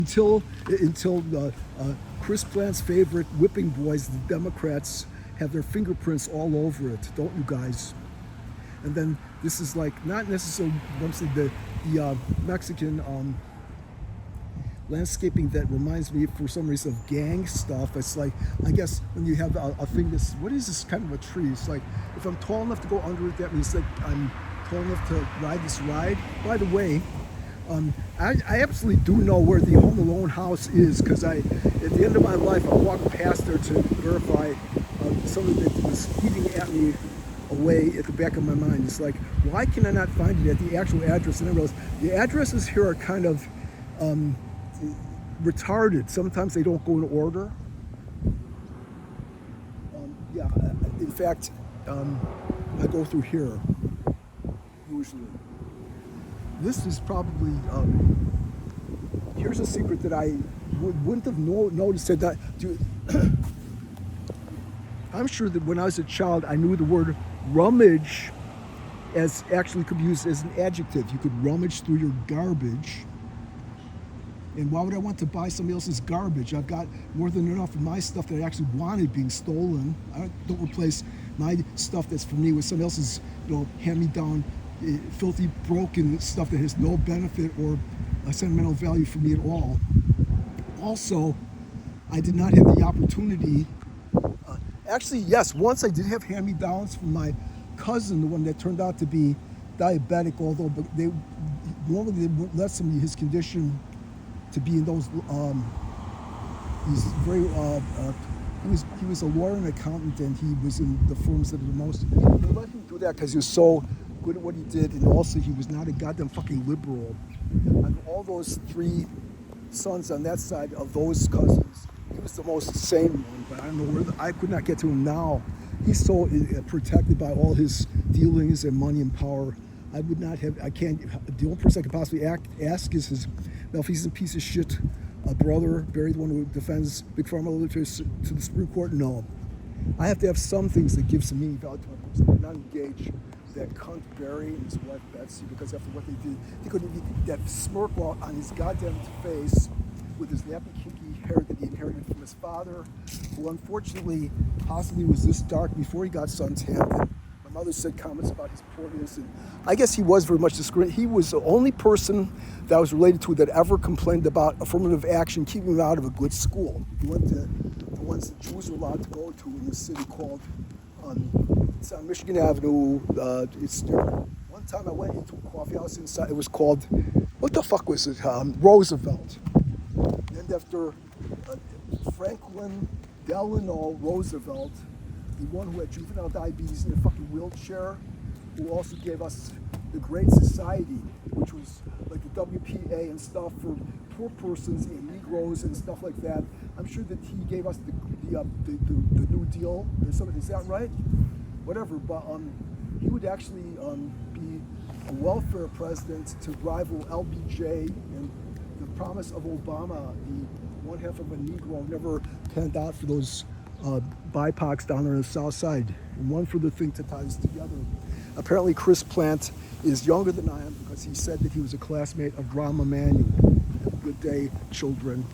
until Chris Plant's favorite whipping boys, the Democrats, have their fingerprints all over it, don't you guys? And then this is like not necessarily the Mexican landscaping that reminds me for some reason of gang stuff. It's like, I guess when you have a thing that's, what is this kind of a tree? It's like, if I'm tall enough to go under it, that means that I'm tall enough to ride this ride. By the way, I absolutely do know where the Home Alone house is, because at the end of my life, I walked past there to verify something that was eating at me away at the back of my mind. It's like, why can I not find it at the actual address? And I realized the addresses here are kind of retarded. Sometimes they don't go in order. Yeah, in fact, I go through here usually. This is probably, here's a secret that I wouldn't have noticed. That I'm sure that when I was a child, I knew the word rummage as actually could be used as an adjective. You could rummage through your garbage. And why would I want to buy somebody else's garbage? I've got more than enough of my stuff that I actually wanted being stolen. I don't replace my stuff that's for me with somebody else's, hand-me-down, filthy, broken stuff that has no benefit or a sentimental value for me at all. Also, I did not have the opportunity. Actually, yes, once I did have hand-me-downs from my cousin, the one that turned out to be diabetic, although they wouldn't let somebody his condition to be in those. He's very. He was a lawyer and accountant, and he was in the firms that are the most. They let him do that because he was so good at what he did, and also he was not a goddamn fucking liberal. And all those three sons on that side of those cousins, he was the most sane one. But I don't know where I could not get to him now. He's so protected by all his dealings and money and power. I would not have. I can't. The only person I could possibly ask is his. Now, if he's a piece of shit, brother, Barry, the one who defends Big Pharma to the Supreme Court, no. I have to have some things that give some meaning value to my person. I'm not engaged that cunt Barry and his wife Betsy, because after what they did, they couldn't even that smirk on his goddamn face with his nappy, kinky hair that he inherited from his father, who unfortunately possibly was this dark before he got suntanned. My mother said comments about his poorness, and I guess he was very much discriminated. He was the only person that I was related to that ever complained about affirmative action keeping him out of a good school. He went to the ones that Jews were allowed to go to in the city called, it's on Michigan Avenue. It's one time I went into a coffee house inside. It was called, what the fuck was it? Roosevelt. Named after Franklin Delano Roosevelt, the one who had juvenile diabetes in a fucking wheelchair, who also gave us the Great Society, which was like the WPA and stuff for poor persons and Negroes and stuff like that. I'm sure that he gave us the New Deal. Is that right? Whatever, but he would actually be a welfare president to rival LBJ, and the promise of Obama, the one half of a Negro, never panned out for those BIPOCs down there on the south side, and one for the thing to tie us together. Apparently Chris Plant is younger than I am because he said that he was a classmate of Rahm Emanuel. Have a good day, children.